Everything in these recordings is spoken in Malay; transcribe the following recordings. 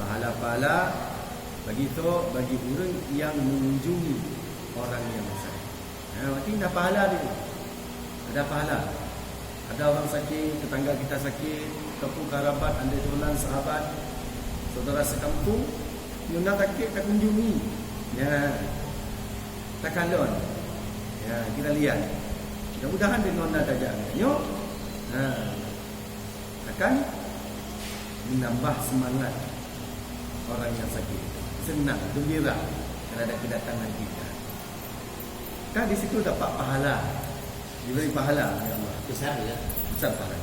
pahala-pahala bagi orang yang mengunjungi orang yang sakit. Berarti dah pahala dia. Ada pahala. Ada orang sakit, tetangga kita sakit, kampung kerabat, anda tulan, sahabat, saudara sekampung, yang nak sakit tak kunjungi. Ya. Tak kalon. Ya, kita lihat. Mudah-mudahan dengan nak ajak yo. Akan menambah semangat orang yang sakit. Senang, gembira kalau ada kedatangan kita. Kan di situ dapat pahala. Diberi pahala oleh Allah. Besar ya. Besar pahala.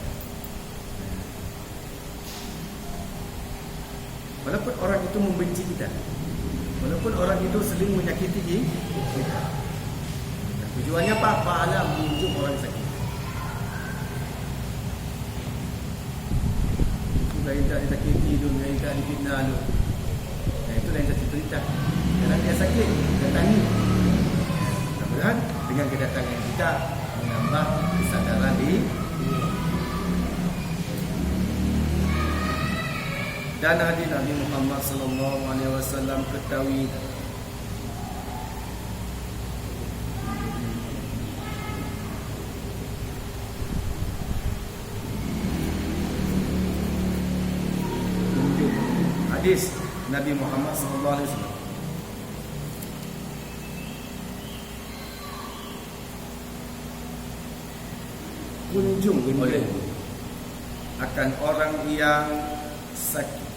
Walaupun orang itu membenci kita, walaupun orang itu sering menyakiti kita, tujuannya apa? Pahala menunjuk orang sakit. Sudah tidak disakiti dunia, tidak difitnah lu. Itu yang saya cerita. Karena dia sakit, datangi. Mudah-mudahan dengan kedatangan kita menambah kesadaran di dan hadis Nabi Muhammad sallallahu alaihi wasallam ketahui hadis Nabi Muhammad sallallahu alaihi wasallam kunjung oleh akan orang yang sakit.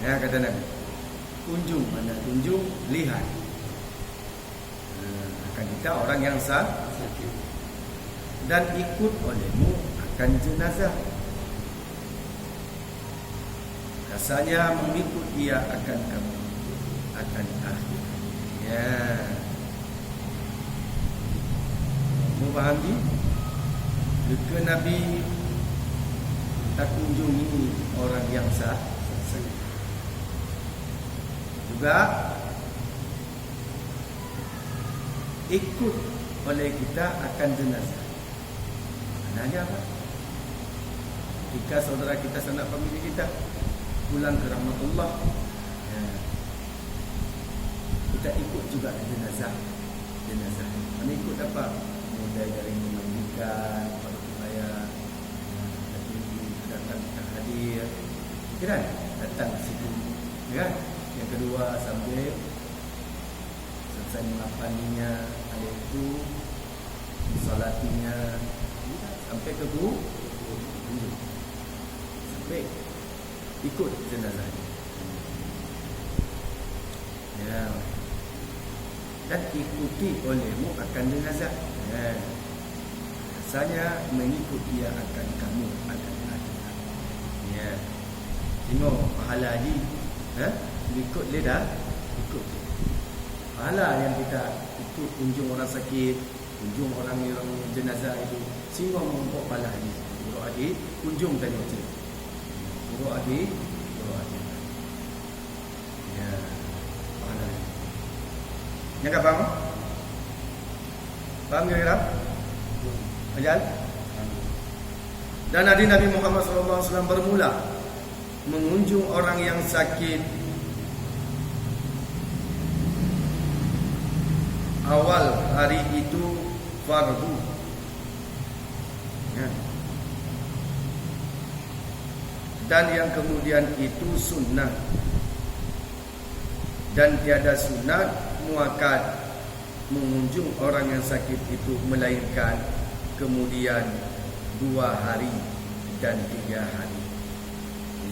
Ya, kata Nabi, kunjung, mana kunjung, lihat akan kita orang yang sakit dan ikut olehmu akan jenazah. Rasanya mengikut ia akan kamu akan akhir. Ya, mu faham ni? Jika Nabi tak kunjungi orang yang sakit, juga ikut oleh kita akan jenazah. Maknanya apa? Jika saudara kita, sanak famili kita pulang ke rahmatullah, ya, kita ikut juga ke jenazah. Mana ikut apa? Mulai dari memandikan, pada supaya datang kita hadir, kan? Datang ke situ, kan? Yang kedua, sambil selesai mengapaninya, ada itu salatinya, sampai ke kunjung, sampai ikut jenazah. Ya. Dan ikuti olehmu akan jenazah. Ya. Rasanya mengikut dia akan kamu akan ada. Ya. Tengok pahala haji. Ikut dia dah. Ikut. Pahala yang kita ikut kunjung orang sakit, kunjung orang yang jenazah itu, semua mengumpul pahala haji. Urut haji, kunjung tadi macam. Urut haji. Ya. Pahala. Yang tak faham? Faham kira-kira? Ajal? Dan hadis Nabi Muhammad SAW bermula mengunjung orang yang sakit awal hari itu fardu, ya. Dan yang kemudian itu sunnah, dan tiada sunat muakkad mengunjung orang yang sakit itu melainkan kemudian 2 hari dan 3 hari.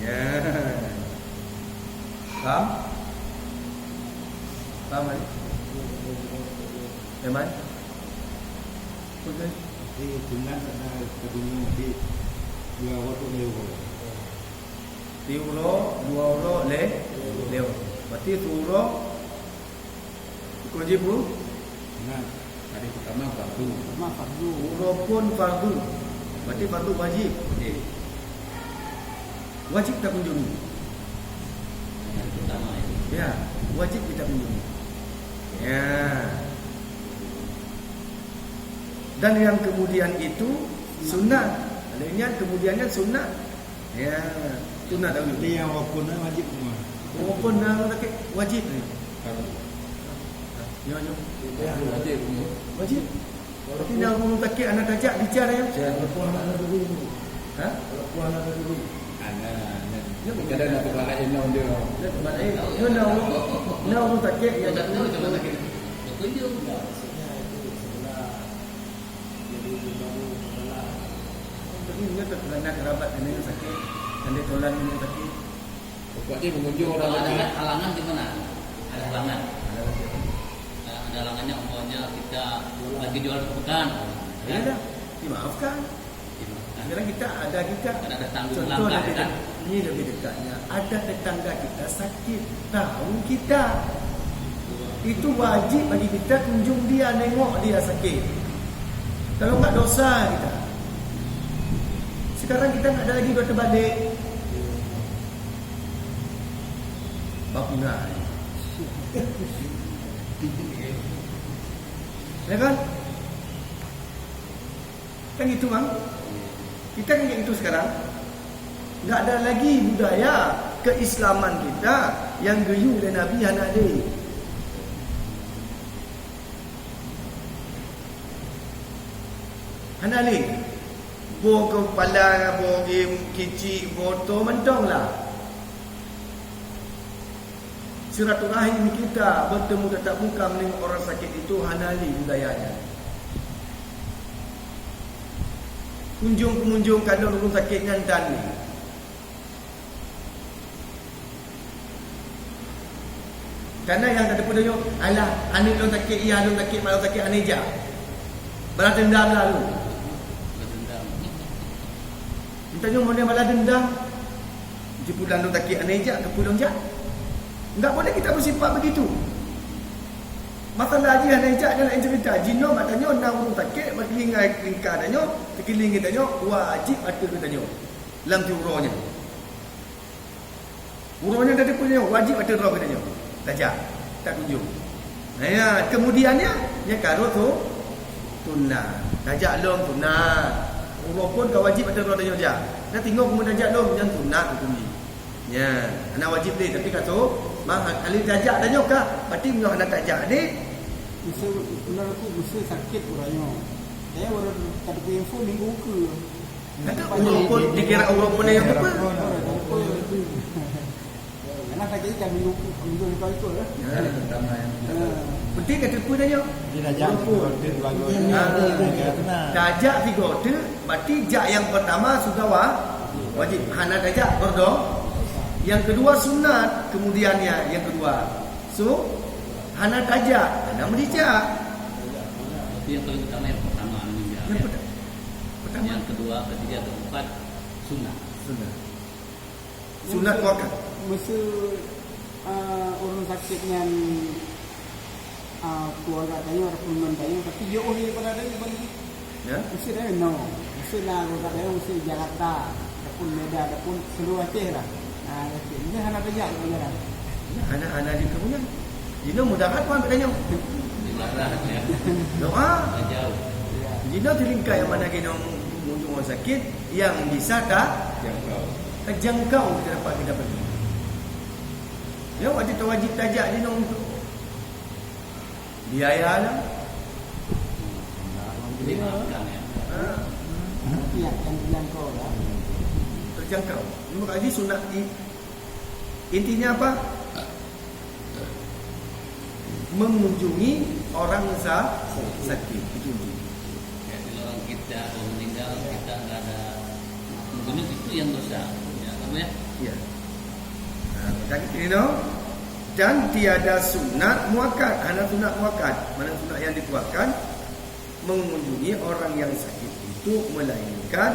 Ya. Faham? Faham ni? Memang? Betul? Sunat ada kedua di 2 waktu lewat. 2 orang lewat. Berarti surah kunci bu? Nah, hari pertama fardu. Surah pun fardu. Berarti fardu wajib. Wajib kita kunjungi. Yang pertama itu. Ya, wajib kita kunjungi. Ya. Dan yang kemudian itu sunat. Lainnya kemudiannya sunat. Ya, Sunat dahulu. Dia yang walaupun wajib semua. Walaupun orang sakit wajib ni. Ya, ya. Wajib. Wajib. Tapi nak orang sakit anak tajak bicara ya. Walaupun anak dulu. Ha? Walaupun anak dulu. Kadang nak tempat lain nak dia. Tempat lain. Dia nak orang sakit yang Tak tahu tempat sakit. Berkunjung. Tapi dia tak nak kerabat yang sakit. Dan dia tolak yang sakit. Buat dia mengunjung orang Kalau lagi. ada halangan di mana? Ada halangan. Ada halangannya umpamanya kita lagi jual pekan. Ya dah. Dimaafkan. Sekarang kita Ada tanggung contoh langkah lebih kan. ini lebih dekatnya. Ada tetangga kita sakit, tahu kita. Itu wajib bagi kita kunjung dia, nengok dia sakit. Kalau enggak dosa kita. Sekarang kita enggak ada lagi buat terbalik. Bapunai. Ya kan? Kan gitu bang. Kita kan kayak gitu sekarang. Enggak ada lagi budaya keislaman kita yang geyu dan Nabi anak dia. Anak dia. Bawa kepala, bawa game kecil, botol mentong lah. Silaturahim kita bertemu tatap muka menengok orang sakit itu hanali budayanya. Kunjung-kunjung kalau orang sakit nyantan ni. Karena yang tak ada pun dia, alah, anak orang sakit, ia orang sakit, malam sakit, anak je. Balas dendam lalu. Berdendam. Tanya mana balas dendam. Jepulan orang sakit, anak je, kepulang je. Enggak boleh kita bersifat begitu. Masalah dia anak je, dia nak cerita. Jino matanya, nak orang sakit, berkelingai lingkar tanya, terkelingi tanya, wajib ada ke tanya. Dalam tu urahnya. Urahnya dah ada punya, wajib ada roh ke tanya. Tajak, tak kunjung. Nah, kemudiannya yang karo tu tunat. Tajak lom tunat. Urang pun kau wajib ada roh tanya dia. Nak tengok kamu tajak lom yang tunat hukum ni. Ya, anak wajib ni tapi kata mak ali tajak tanya kah? Berarti menyo anak tajak ni Bisa benar aku bisa sakit orangnya. Saya orang tak ada info minggu ke. kata urang pun dikira urang pun yang apa? Karena sakit kan minggu itu lah. Penting kata pun tanya. Dia dah jatuh. Dia lagu. Tajak tiga tu, berarti jak yang pertama sudah wajib. Hana tajak berdong. Yang kedua sunat, kemudiannya yang kedua. So, hana tajak, hana merijak. Itu yang paling utama yang pertama meninggal. Yang Ya. pertama Yang kedua, ketiga, keempat sunnah. sunat. Sunat wakaf. Masa orang sakit yang keluarga tanya ataupun non tanya, tapi dia orang yang pada dia bagi. Ya. Mesti dia no. Mesti lah orang dia mesti Jakarta, ataupun Medan, ataupun seluruh Aceh lah. Ini hanya tajak jalan. Anak-anak di kemudian. Jino mudarat pun ambil tanya. Di barat ya. Doa. Jauh. Jino terlingkar yang mana kita mengunjung orang sakit yang bisa terjangkau kita dapat kita pergi. Ya, wajib tajak Jino untuk biaya lah. Jadi maafkan ya. Yang bilang kau lah. Terjangkau. Terima kasih sunat intinya apa? Mengunjungi orang sakit. Itu. Ya, kalau orang kita orang meninggal kita nggak ada mengunjung itu yang dosa. Ya, kamu ya. Ya. Dan tiada sunat muakkad. Ada sunat muakkad. Mana sunat yang dikuatkan? Mengunjungi orang yang sakit itu melainkan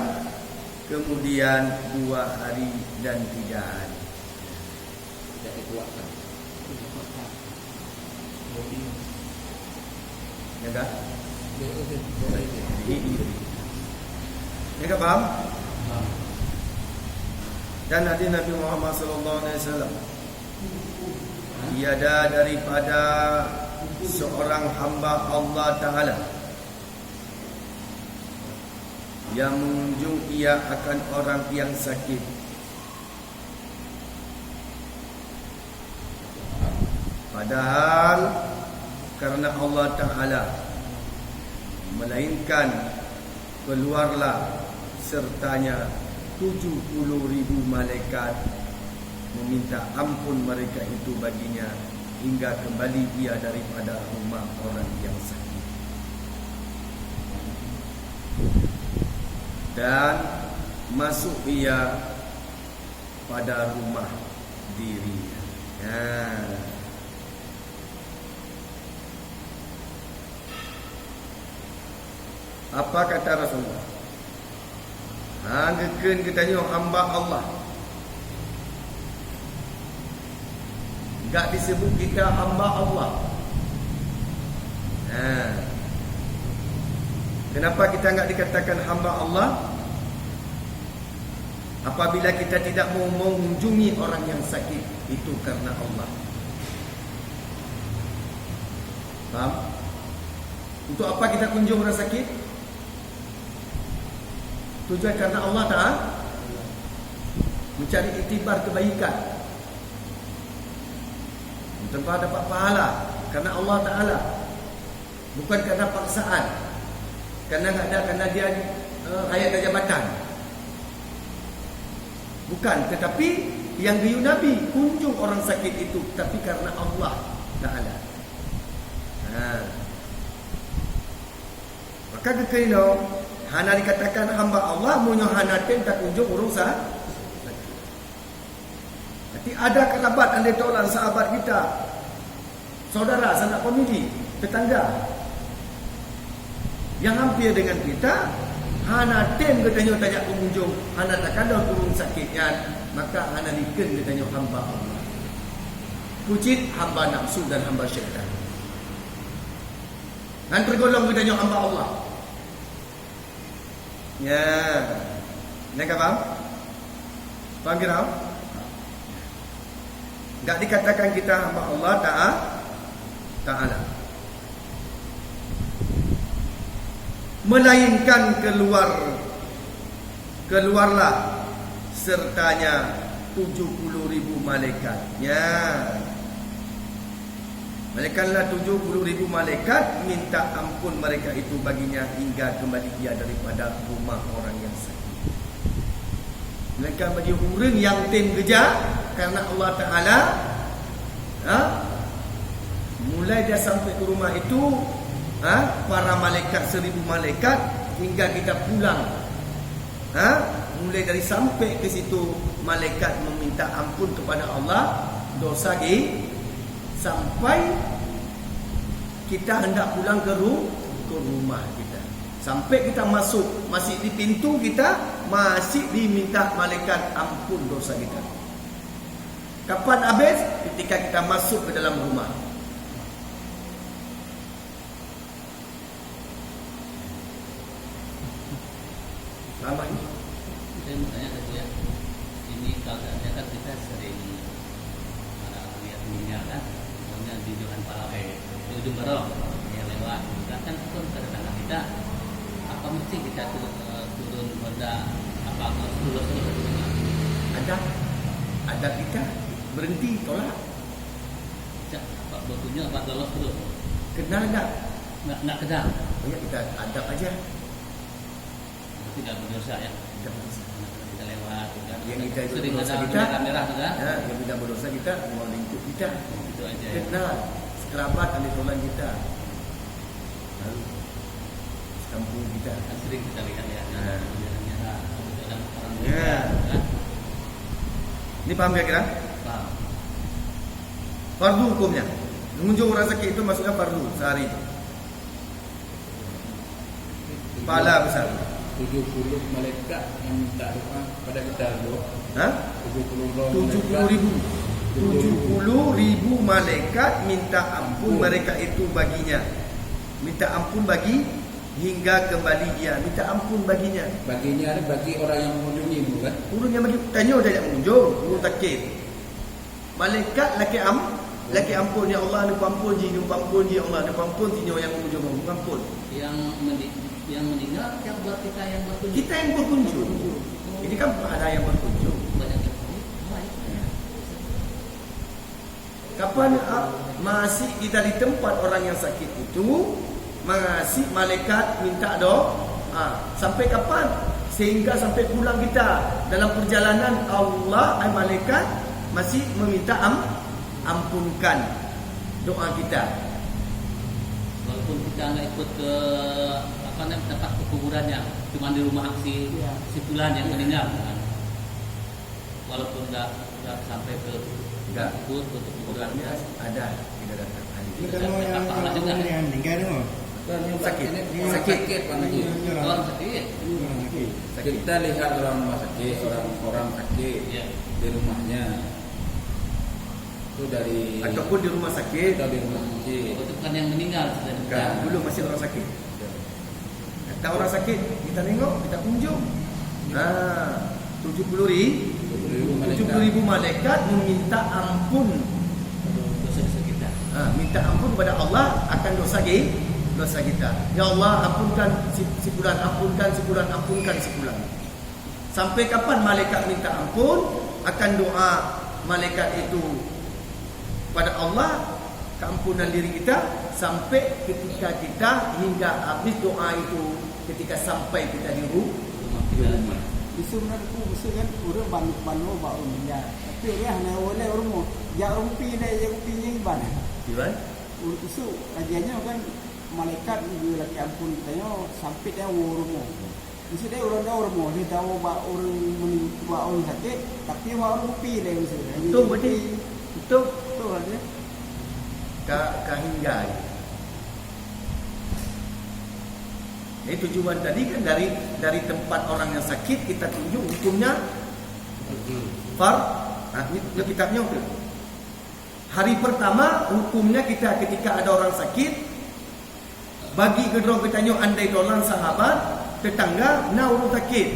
kemudian 2 hari dan 3 hari. Tidak dikuatkan. Ya kan? Ya kan, faham? Dan hadis Nabi Muhammad sallallahu alaihi wasallam, tiada daripada seorang hamba Allah Taala yang mengunjung ia akan orang yang sakit Padahal karena Allah Ta'ala, melainkan keluarlah sertanya 70.000 malaikat meminta ampun mereka itu baginya hingga kembali ia daripada rumah orang yang sakit. Dan masuk ia pada rumah dirinya. Apa kata Rasulullah? Hanggakan kita tengok hamba Allah, enggak disebut kita hamba Allah. Kenapa kita enggak dikatakan hamba Allah? Apabila kita tidak mau mengunjungi orang yang sakit, itu karena Allah. Faham? Untuk apa kita kunjung orang sakit? Tujuan karena Allah Ta'ala, mencari iktibar kebaikan, tanpa dapat pahala karena Allah Ta'ala, bukan karena paksaan, karena dia hayat jabatan. Bukan, tetapi yang diu Nabi kunjung orang sakit itu tapi karena Allah Ta'ala. Maka kekino hana dikatakan hamba Allah, munyo hana ten tak kunjung orang sakit. Nanti ada kerabat anda tolong sahabat kita, saudara, sanak famili, tetangga yang hampir dengan kita, hana tem kita tanya pengunjung, hana tak ada turun sakitnya, maka hana diken kita tanya hamba Allah. Pucit hamba nafsu dan hamba syaitan. Dan tergolong kita tanya hamba Allah. Ya, nak faham? Faham kita? Tak dikatakan kita hamba Allah Ta'ala, melainkan keluarlah sertanya 70.000 malaikat. Melainkanlah 70.000 malaikat minta ampun mereka itu baginya hingga kembali ia daripada rumah orang yang sakit. Melainkan bagi orang yang tim kerja karena Allah Ta'ala, mulai dia sampai ke rumah itu, para malaikat 1,000 malaikat hingga kita pulang, mulai dari sampai ke situ malaikat meminta ampun kepada Allah dosa sampai kita hendak pulang ke rumah kita. Sampai kita masuk, masih di pintu kita, masih diminta malaikat ampun dosa kita. Kapan habis? Ketika kita masuk ke dalam rumah. Lama ini? Saya mau tanya tadi ya, ini keadaannya kan kita sering lihat minyak kan, misalnya di Johan Palawai, di ujung Barong, yang lewat, kan pun ke tetangga kita. Apa mesti kita turun pada apa terus? Ada kita berhenti tolak. Pak batunya apa lolos terus? Kenal enggak? Nak kenal. Oh ya, kita adab aja. Tidak berdosa ya. Tidak berdosa. Kita lewat. Yang kita itu sering berdosa ada kita. merah kan? Ya, yang kita berdosa kita mau lingkup kita. Itu aja. Ya. Kenal sekerabat ahli tolong kita. Lalu kampung kita. Kan sering kita lihat ya. Merah. Dalam orang Ya. kan? Ini paham kira-kira? Paham. Fardu hukumnya. Mengunjung orang sakit itu maksudnya fardu sehari. Pahala besar. 70 malaikat yang minta doa pada kita dulu. 70.000 malaikat minta ampun mereka itu baginya. Minta ampun bagi hingga kembali dia. Minta ampun baginya. Baginya bagi orang yang mengunjungi itu kan. Urung yang bagi tanya saja mengunjung, urung takit. Malaikat laki ampun ya Allah, lupa ampun ji ya Allah, lupa ampun ji yang mengunjung, ampun. Yang meninggal yang buat kita yang berkunjung. Kita yang berkunjung. Ini kan ada yang berkunjung. Banyak yang baik. Kapan masih kita di tempat orang yang sakit itu, masih malaikat minta doa. Sampai kapan? Sehingga sampai pulang kita dalam perjalanan Allah, malaikat masih meminta ampunkan doa kita. Walaupun kita nggak ikut ke tempat kuburannya, cuma di rumah si fulan yang meninggal kan. Walaupun nggak sampai ke Enggak. ikut untuk kuburannya. Ada kita datang hari Ini ini. kalau yang meninggal tu. Sakit. Sakit Pak Haji. Orang sakit. Kita lihat orang rumah sakit, orang sakit Ya. di rumahnya. Itu dari Ataupun di rumah sakit. atau di rumah sakit. Itu bukan yang meninggal sudah Bukan, dulu masih orang sakit. Kata orang sakit, kita tengok, kita kunjung. 70,000 malaikat meminta ampun. dosa-dosa kita. Minta ampun kepada Allah akan dosa kita. Ya Allah, ampunkan si fulan, ampunkan si fulan, ampunkan si fulan. Sampai kapan malaikat minta ampun? Akan doa malaikat itu pada Allah, keampunan diri kita, sampai ketika kita hingga habis doa itu, ketika sampai kita di Rumah kita. Isu benar tu mesti kan orang banu bau dia. Tapi orang hanya oleh orang ya rumpi dah ya rumpi yang ban. Gimana? Isu kajiannya kan malaikat juga lagi ampun katanya sampai dia orang. Mesti dia orang dia tahu ba orang meninggal orang sakit tapi orang rumpi dah mesti. Itu berarti itu tu kan dia. Kahingga. Jadi tujuan tadi kan dari tempat orang yang sakit kita tunjuk hukumnya ini kitabnya itu. Hari pertama hukumnya kita ketika ada orang sakit bagi kedua kita tanya andai tolong sahabat tetangga nak orang sakit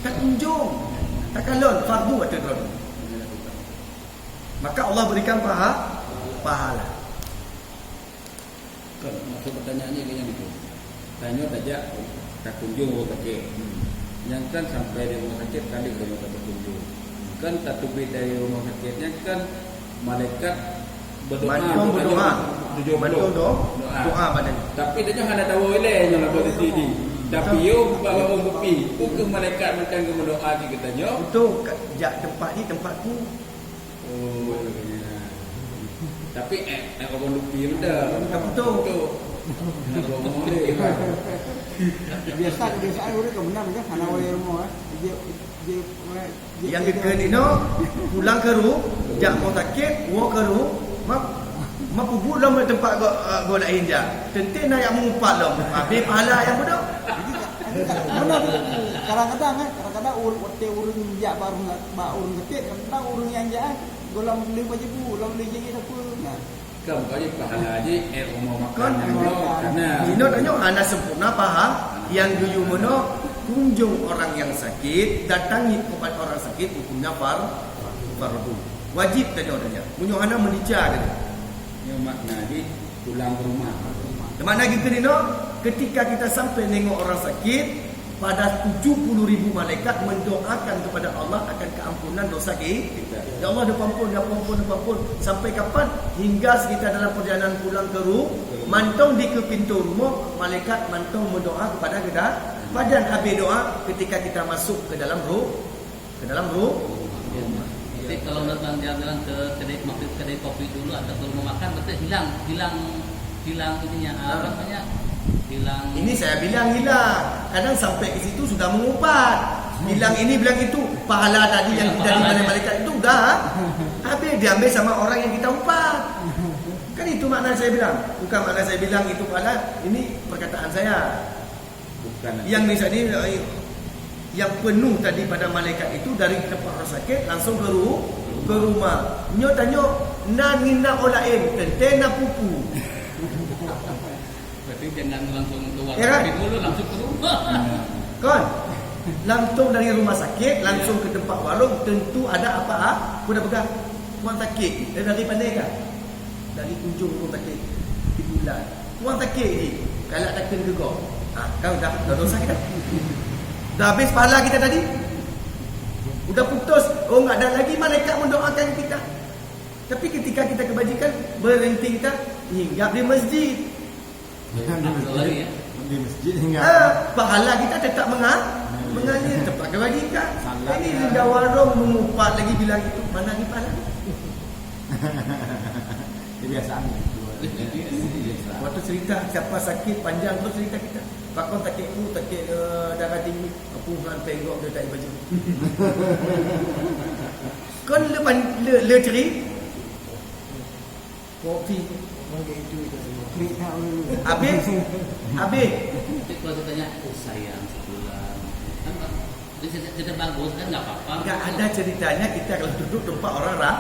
tak tunjuk tak kalon fardu atau tidak. Maka Allah berikan pahala. Kan maksud pertanyaannya kayak gitu. Tanya saja tak kunjung orang sakit. Yang kan sampai di rumah sakit kali kalau tak berkunjung. Kan tak tepi dari rumah sakitnya kan malaikat berdoa. Doa badan. Tapi dia jangan ada tahu olehnya lah pada sini. Tapi yo bawa kopi. Bukan malaikat macam ke berdoa kita tanya. Betul, tempat ni tempatku. Oh. Tapi orang lupi benda. Betul. Kebiasaan orang ke benar kan hana oleh rumah Yang kedua pulang ke rumah, jak mau sakit, mau ke rumah, mak kubur dalam tempat go lain je. Tentu nak yang mengumpat lah. Habis pahala yang bodoh. Benar. Kadang-kadang urun jak baru urun sakit, kadang urun yang jak golam beli baju golam beli jadi apa. Nah. Kamu kali pahala aja rumah makan Kan karena Dino tanya anak sempurna paham yang guyu mono kunjung orang yang sakit, datangi tempat orang sakit hukumnya fardu. Wajib tanya. Munyo anak menica dia. yang makna di pulang ke rumah. Mana gitu Dino? Ketika kita sampai nengok orang sakit, pada 70,000 malaikat mendoakan kepada Allah akan keampunan dosa kita. Ya Allah, dia ampun. Sampai kapan? Hingga kita dalam perjalanan pulang ke rumah, mantong di ke pintu rumah, malaikat mantong mendoa kepada kita. Badan habis doa ketika kita masuk ke dalam rumah. Jadi kalau datang jalan ke kedai kopi dulu atau ke rumah makan, berarti hilang ininya apa namanya? Hilang. Ini saya bilang hilang. Kadang sampai ke situ sudah mengumpat. Bilang ini, bilang itu. Pahala tadi yang kita diberi malaikat itu dah habis diambil sama orang yang kita umpat. Kan itu makna saya bilang. Bukan makna saya bilang itu pahala. Ini perkataan saya. Bukan Yang misalnya yang penuh tadi pada malaikat itu dari tempat orang sakit langsung ke rumah. Nyo tanya na ngina olain tentena pupu. Berarti jangan langsung keluar Ya kan? dulu langsung ke rumah. Kan? Langsung dari rumah sakit langsung ke tempat warung, tentu ada apa? Aku dah pegang tuan sakit. Dari pandai kan? Dari ujung rumah sakit di bulan. Tuan sakit ni kalau takkan gegok. Kau dah dosa kita. Dah habis pahala kita tadi. Udah putus. Oh, enggak ada lagi malaikat mendoakan kita. Tapi ketika kita kebajikan, berhenti kita hinggap di masjid. Afdal lagi ya. Di masjid hingga Pahala kita tetap mengalir tempat kebajikan. Salat Ini ya. lidah warung mengumpat lagi bilang itu. Mana ni pahala? kebiasaan itu. Waktu cerita siapa sakit panjang tu cerita kita. Pakon takik darah tinggi, puhan tengok dia tak baju. Kon le ceri. Kopi. Habis. Nanti kalau ditanya, oh sayang sebulan, kan cerita bagus kan nggak apa-apa. Enggak ada ceritanya kita kalau duduk tempat orang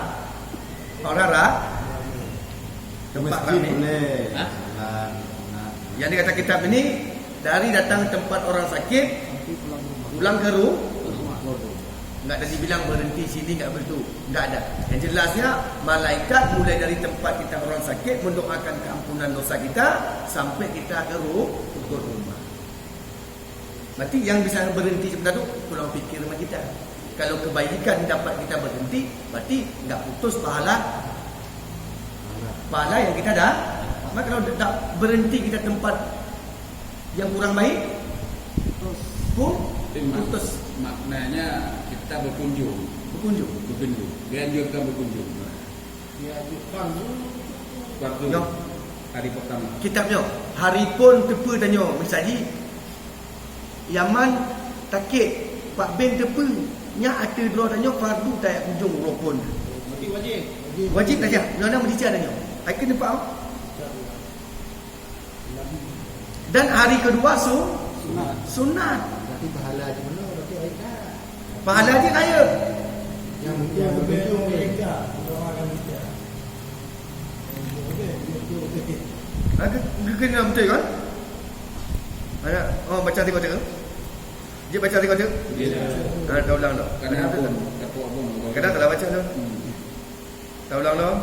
tempat Masjid ramai. boleh. Hah? Salat, sunat. Yang dikata kitab ini dari datang tempat orang sakit pulang ke rumah. Enggak ada dibilang berhenti sini enggak begitu. Enggak ada. Yang jelasnya malaikat mulai dari tempat kita orang sakit mendoakan keampunan dosa kita sampai kita ke rumah. Berarti yang bisa berhenti sebentar tu pulang fikir sama kita. Kalau kebaikan dapat kita berhenti, berarti enggak putus pahala yang kita dah. Maka kalau tak berhenti kita tempat yang kurang baik, putus Maknanya kita berkunjung. berkunjung. Dianjurkan berkunjung. Waktu Yo. hari pertama. Kitabnya hari pun tepu tanya mensaji Yaman takik Pak Ben tepu nya ada dua tanya fardu tak kunjung rukun. Wajib tak ya? Mana mesti tanya. Ai kena faham. Dan hari kedua sunat. Berarti pahala di mana? Berarti ayat. Pahala dia kaya. Yang berkunjung mereka, orang akan kita. Kena betul kan? Ada baca tengok tengok. Dia baca tengok tengok. Dah ulang dah. Kadang pun. Kadang tak baca dah. Dah ulang dah.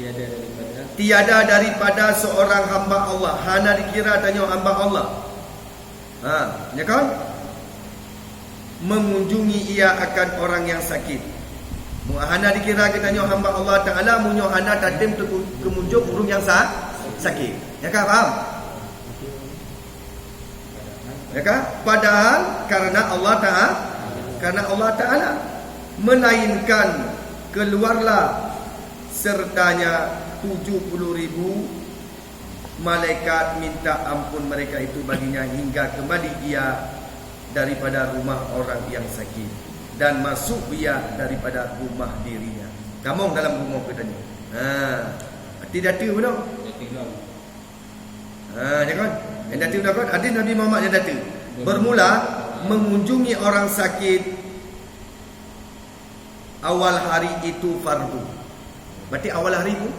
Tiada daripada Tiada daripada seorang hamba Allah. Hana dikira tanya hamba Allah. Ya kan? Mengunjungi ia akan orang yang sakit. Hana dikira kita tanya hamba Allah Ta'ala munyo hana tadim kemunjung urung yang sakit. Ya kan? Faham? Ya kan? Padahal karena Allah Ta'ala melainkan keluarlah sertanya 70,000 malaikat minta ampun mereka itu baginya hingga kembali ia daripada rumah orang yang sakit dan masuk ia daripada rumah dirinya. Kamu dalam rumah kita ni. Tidak tahu benar. Jangan. Yang datu dah kan ada Nabi Muhammad yang datu. Bermula mengunjungi orang sakit awal hari itu fardu. Berarti awal hari itu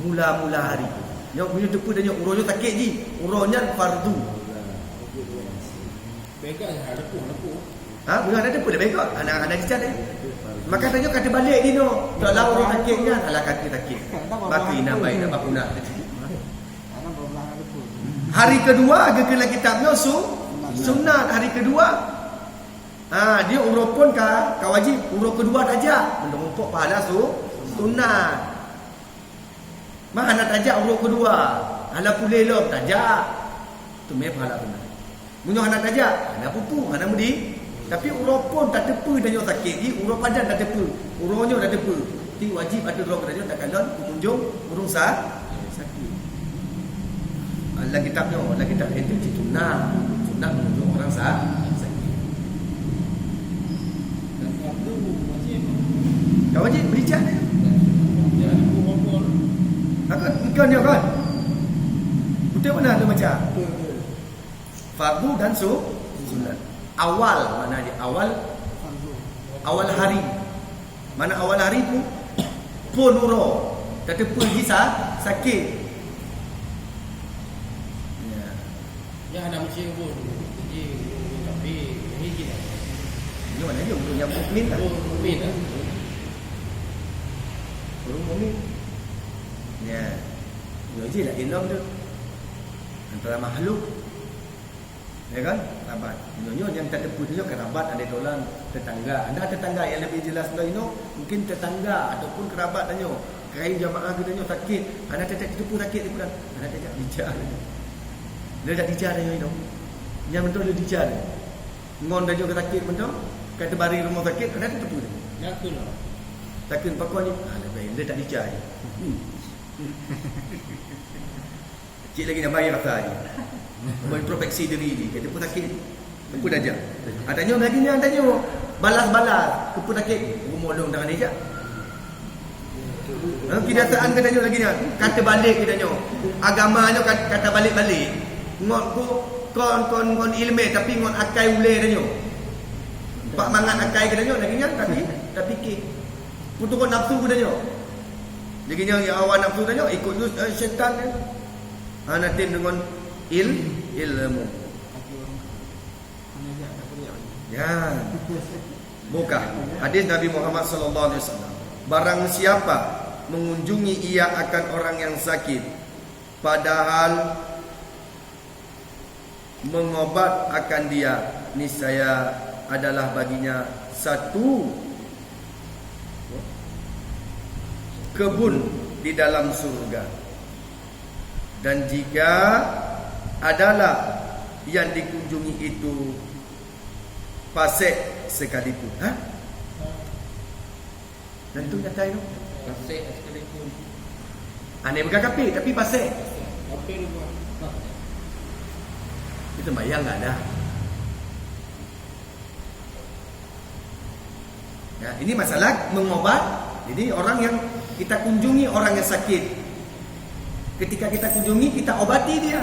mula-mula hari itu. Yang punya tepu dan yang urunnya sakit je. Urunnya fardu. Begak lepuh. Bukan ada tepu dah begak. Anak-anak dicat eh. Maka tanya kata balik ni no. Kalau orang sakitnya alah kata sakit. Baki nak baik nak bakuna. Hari kedua kena kitabnya sunat hari kedua. Dia urut pun wajib. Urut kedua tajak menumpuk pahala sunat. Mana tajak urut kedua? Hala pulih lom tajak. Tu me pahala benar. Munyo anak tajak, anak pupu, anak mudi. Tapi urut pun tak tepu dan yo sakit. Di urut padan tak tepu. Urutnya dah tepu. Ti wajib ada urut padan tak kalon pengunjung urung sakit. Allah kitabnya, Allah kitab itu sunat menunjuk orang sakit. Kau wajib bericat dia. Kau ni kan? Betul mana tu macam? Fardu dan sunat. Awal mana dia? Awal hari. Mana awal hari tu? Pun uro. Kata pun kisah sakit. Yang ada macam tu. Jadi tapi ini kita. Ini mana dia untuk yang mukmin tak? Mukmin ah. Orang mukmin. Ya. Dia je lah ilmu tu. Antara makhluk. Ya kan? kerabat. Yang tak tepu tu kerabat, ada orang tetangga. Anda tetangga yang lebih jelas mungkin tetangga ataupun kerabat tanya. Kain jamaah kita tanya sakit. Anda tak tepu sakit dia pulang. Anda tak bicara. Dia tak bicara yang betul dia bicara. Ngon tanya ke sakit betul. Kata bari rumah sakit, anda tak tepu dia. Yakulah. Takkan pakuan ni, dia tak bicara. Cik lagi nak bayar rasa je. Introspeksi diri ni. Kata pun sakit. Aku dah jam. Tanya lagi ni, tanya. Balas-balas. Kepun sakit. Rumah dong tangan dia je. Kebiasaan ke tanya lagi ni. Kata balik ke tanya. Agamanya kata balik-balik. Ngon ku kon ilmu tapi ngon akai uleh tanya. Pak mangat akai ke tanya lagi ni tak fikir. Putus nafsu ke tanya. Jadi yang awal nafsu tanya ikut syaitan kan. Anatin dengan ilmu. Ya. Bukan. Hadis Nabi Muhammad sallallahu alaihi wasallam. Barang siapa mengunjungi ia akan orang yang sakit padahal mengobat akan dia, niscaya adalah baginya satu kebun di dalam surga. Dan jika adalah yang dikunjungi itu fasik sekalipun. Dan tu kata itu Fasik sekalipun. Aneh bukan kafir tapi fasik. Kafir dia buat. Itu bayang tak ada. Ya, ini masalah mengobat. Jadi orang yang kita kunjungi orang yang sakit. Ketika kita kunjungi, kita obati dia.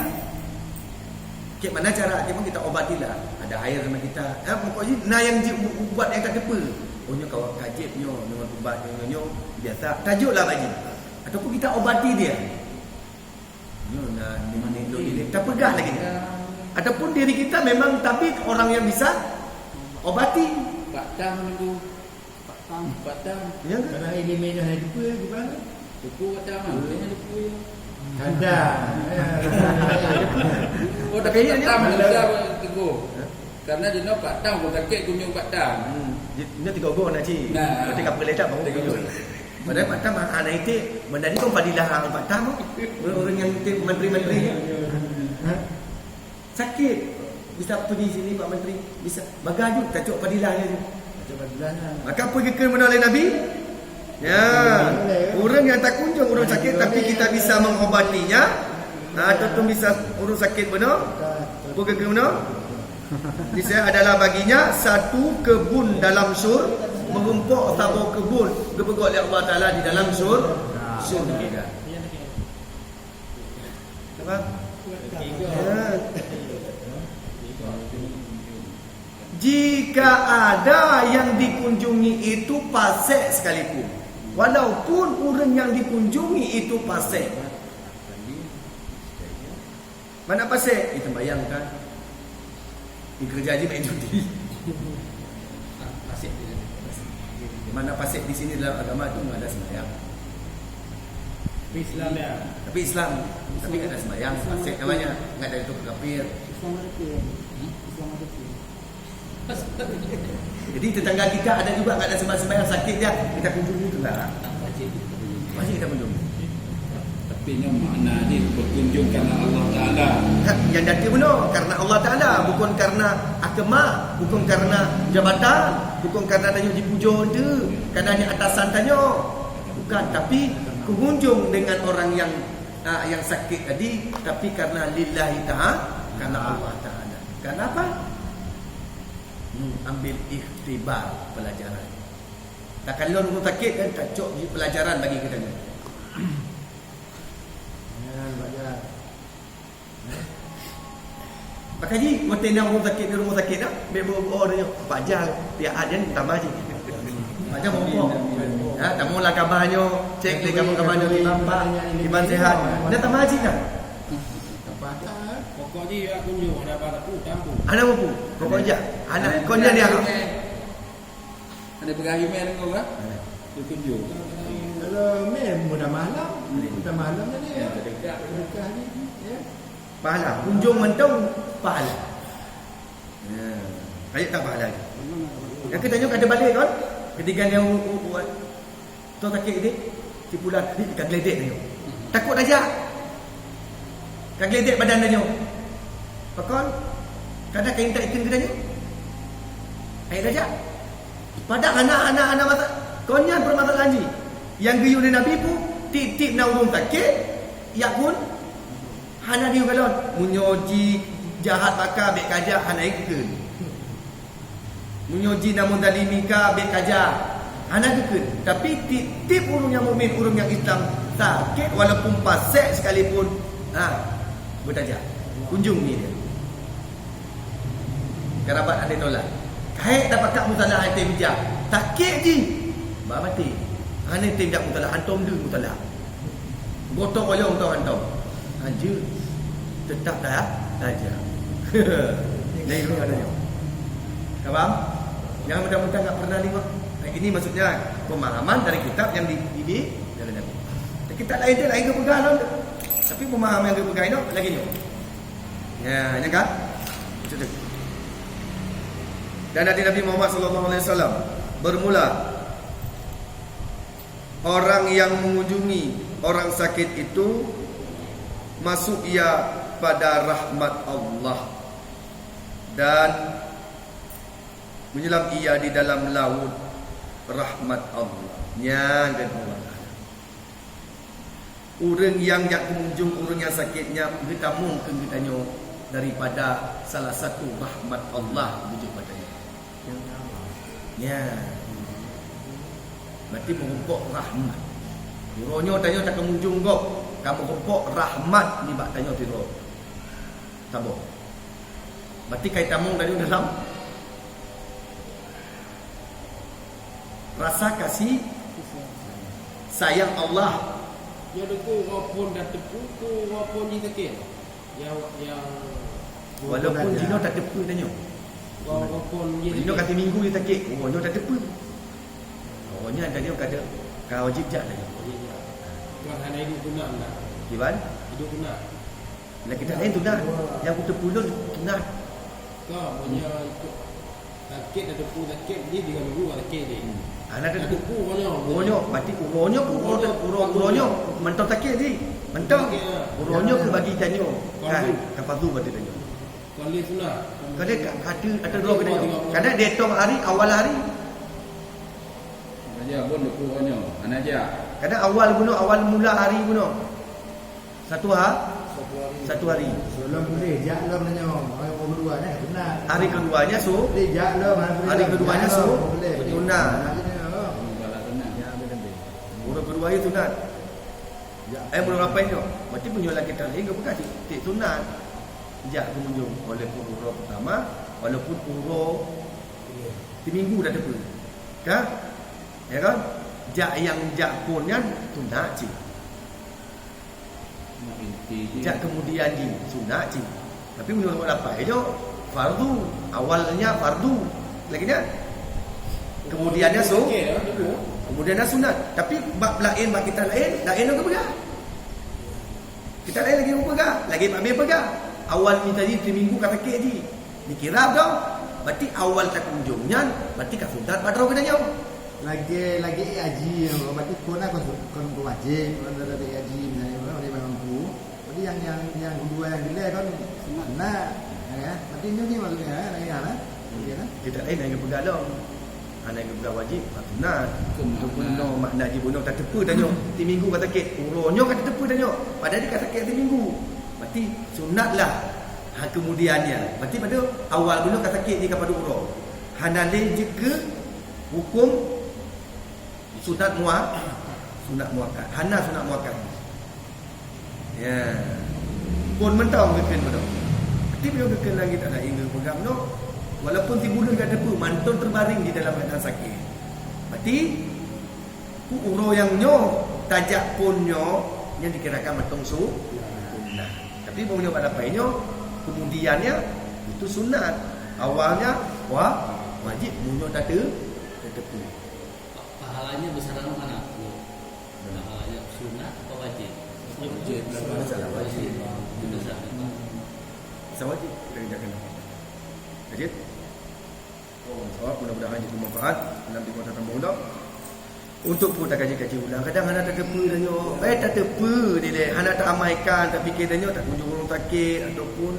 Bagaimana cara? Bagaimana kita obatilah? Ada air sama kita. Pokoknya, nah yang buat yang tak apa. Ohnya kau kajibnya dengan ubatnya biasa. Tajuklah bagi. Ataupun kita obati dia. Kita pegah lagi. Ataupun diri kita memang tapi orang yang bisa obati. Pak Tam tu. Pak Tam. Ya kan? Kalau ini merah lupa gimana? Lupa Pak Tam lah. Dia lupa je. Ada. Oh, tapi Pak Tam dia tegur. Karena dia nak Pak Tam pun sakit kunjung Pak Tam. Dia 3 orang nak cik. Nah. Ketika boleh tak baru kunjung. Padahal Pak Tam anak itu benda ni kan fadilah Pak Tam. Orang yang menteri-menteri. Sakit. Bisa pergi sini Pak Menteri. Bisa. Bagaju tajuk fadilahnya tu. Tajuk fadilahnya. Maka pergi ke mana oleh Nabi? Ya. Orang yang tak kunjung orang sakit tapi kita bisa mengobatinya. Ataupun bisa orang sakit benar. Pergi ke mana? Bisa adalah baginya satu kebun dalam mengumpuk satu kebun dipegot oleh Allah Taala di dalam surga. Apa? Jika ada yang dikunjungi itu fasik sekalipun, walaupun orang yang dikunjungi itu fasik. Mana fasik? Itu bayangkan. Di kerja aja main judi. Fasik dia. Mana fasik di sini dalam agama itu enggak ada sembahyang. Islam ya. Tapi Islam, tapi enggak ada sembahyang, fasik namanya, enggak ada itu kafir. Islam ada tu. Islam ada tu. Jadi tetangga kita ada juga enggak ada sembahyang sakit dia, kita kunjungi itu enggak. Masih kita kunjungi. Tapi makna ni berkunjung karena Allah Taala. Yang dati benar karena Allah Taala, bukan karena agama, bukan karena jabatan, bukan karena tanya dipuja tu, karena ni atasan tanya. Bukan, tapi kunjung dengan orang yang sakit tadi, tapi karena lillahi ta'ala, karena Allah Taala. Kenapa? Ambil ikhtibar pelajaran. Tak kalau orang sakit kan tak cukup pelajaran bagi kita ni. Pak Haji, moten yang rumah sakit di rumah sakit dah, bebo dia pajal, pihak ajen tambah je. Macam apa? Ya, tamu lah kabarnya, cek le kabarnya di nampak, iman sehat. Dah tambah haji dah. Pokoknya ya kunjung ada apa tu tampung. Anak mampu. Pokoknya anak kau dia Ada perayuan kau kan? Tu kunjung. Kalau mudah malam ni ya. Dekat ni ya. pahala, kunjung mentong pahala. Ayat tak pahala lagi. Yang kita tengok ada balik kan? Ketika dia buat tu sakit dia, cipulan ikan geledek tengok. Takut aja. Ikan geledek badan dia tengok. Pakon kadang kain tak ikan dia. Ayat aja. Pada anak-anak masa konyan permasalahan ni. Yang guyun Nabi pun titip na urung sakit, ya pun hana dia galon munyoji jahat maka bek kaja hana ikun. Munyoji namun dalimika bek kaja hana ikun. Tapi titip urung yang mukmin, urung yang Islam sakit walaupun pasek sekalipun bertajak. Kunjung ni dia. Kerabat ada tolak. Kait dapat kat mutalah hati bijak. Sakit je. Mbak mati. Hana tindak mutalah hantom dia mutalah. Gotong royong tau hantom. Aja. Tetap dah aja. Lain ni adanya. Kau faham? Yang mudah-mudahan tak pernah tengok. Ini maksudnya pemahaman dari kitab yang dididik dalam Nabi. Kitab lain dia lain ke pegang tu. Tapi pemahaman yang dia pegang itu lagi ni. Ya, ni kan? Macam tu. Dan Nabi Muhammad SAW bermula orang yang mengunjungi orang sakit itu masuk ia pada rahmat Allah dan menyelam ia di dalam laut rahmat Allah. Yang kedua, orang yang mengunjung orang yang sakitnya kita mungkin kita daripada salah satu rahmat Allah wujud padanya. Ya. Berarti mengumpuk rahmat. Uronyo tanya tak kemunjung kau. Kamu kumpuk rahmat ni bak tanya tiro. Tabuk. Berarti kait tamung dari dalam rasa kasih sayang Allah. Ya deku walaupun dah tepu ku walaupun ni sakit. Yang Walaupun Jino tak tepu tanya. walaupun dia Jino kata minggu dia sakit. Oh, Jino tak tepu. Pokoknya ada dia kata kau wajib jak tanya. Tuan hanya hidup tunang dah. Gimana? Hidup tunang. Lah kita lain tunat. Yang aku tepu tu tunat. Kau punya sakit dah tepu sakit dia 3 minggu sakit dia. Anak dia Tepu punya. uronyo, berarti uronyo mentau sakit je. Mentau. Uronyo ke bagi tanyo. Kan kapatu bagi tanyo. Kalau dia tunang. Kadang ada dua benda. Kadang dia hitung hari awal hari. Aja pun depunya. Ana aja. Kadang awal mula hari bunuh. Satu hari. Sebelum boleh jak lah menanya. Orang kedua ni benar. Hari keduanya Boleh jak lah mana. Hari keduanya tunat. Bala tenang. Urut kedua itu tunat. Mula apa itu? Berarti penjualan kita lain ke bukan tik tunat. Jak kemunjung walaupun urut pertama, walaupun urut minggu dah tepu. Kan? Ya kan? Jak yang jak punnya tunat je. Jak kemudian di sunat je. Tapi menurut apa itu fardu. Awalnya fardu. Lagi dia. Kemudiannya kemudiannya sunat. Tapi bab lain bab kita lain orang pegang. Kita lain lagi orang pegang, lagi Pak Amir pegang. Awal ni tadi 3 minggu kata kek je. Dikira tau. Berarti awal tak kunjungnya, berarti kat sunat pada orang kena Lagi haji yang berarti kon wajib kalau ada haji misalnya orang dia mampu. Jadi yang kedua yang gila kan sunat ya. Berarti ini maksudnya lain Kita lain yang pegang dong. Anak yang pegang wajib sunat. Kumpul makna je bunuh tak tepu tanya. 3 minggu kata kek. Uronyo kata tepu tanya. Padahal dia kata kek 3 minggu. Berarti sunatlah. Kemudiannya. Berarti pada awal bunuh kata kek dia kepada urong. Hanalin juga hukum sunat muakkad. Hana sunat muakkad. Ya. Pun mentau keken betul. Tapi bila keken lagi tak nak ingin pegang no. Walaupun si bunuh kat depan mantun terbaring di dalam keadaan sakit. Berarti uro yang nyo tajak pun nyo yang dikirakan mentong sunat. Tapi bunyo pada painyo kemudiannya itu sunat. Awalnya wajib bunyo tak ada tepu. Pahalanya besar mana? Pahalanya sunat atau wajib? Wajib. Masalah wajib. Besar. Masalah wajib kita kerjakan. saja. Oh, mudah-mudahan jadi bermanfaat dalam di kota tambah ulang. Untuk pun tak kaji-kaji ulang. Kadang anak tak tepu danyo. Tak tepu dia. Anak tak amaikan tak fikir danyo tak kunjung orang sakit ataupun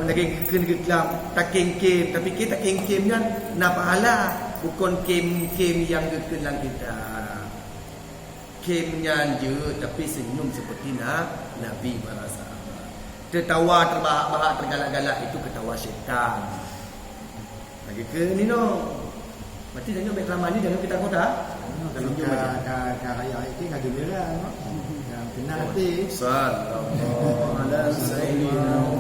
lagi kena kelam tak kengkem tapi kita tak kengkem kan nak pahala bukan kem yang kekelang kita kemnya je tapi senyum seperti Nabi berasa tertawa terbahak-bahak tergalak-galak itu ketawa syaitan lagi ke ni no mati jangan baik lama ni jangan kita kota kalau ka raya itu enggak gembira no. Yang benar hati. Sallallahu alaihi wasallam.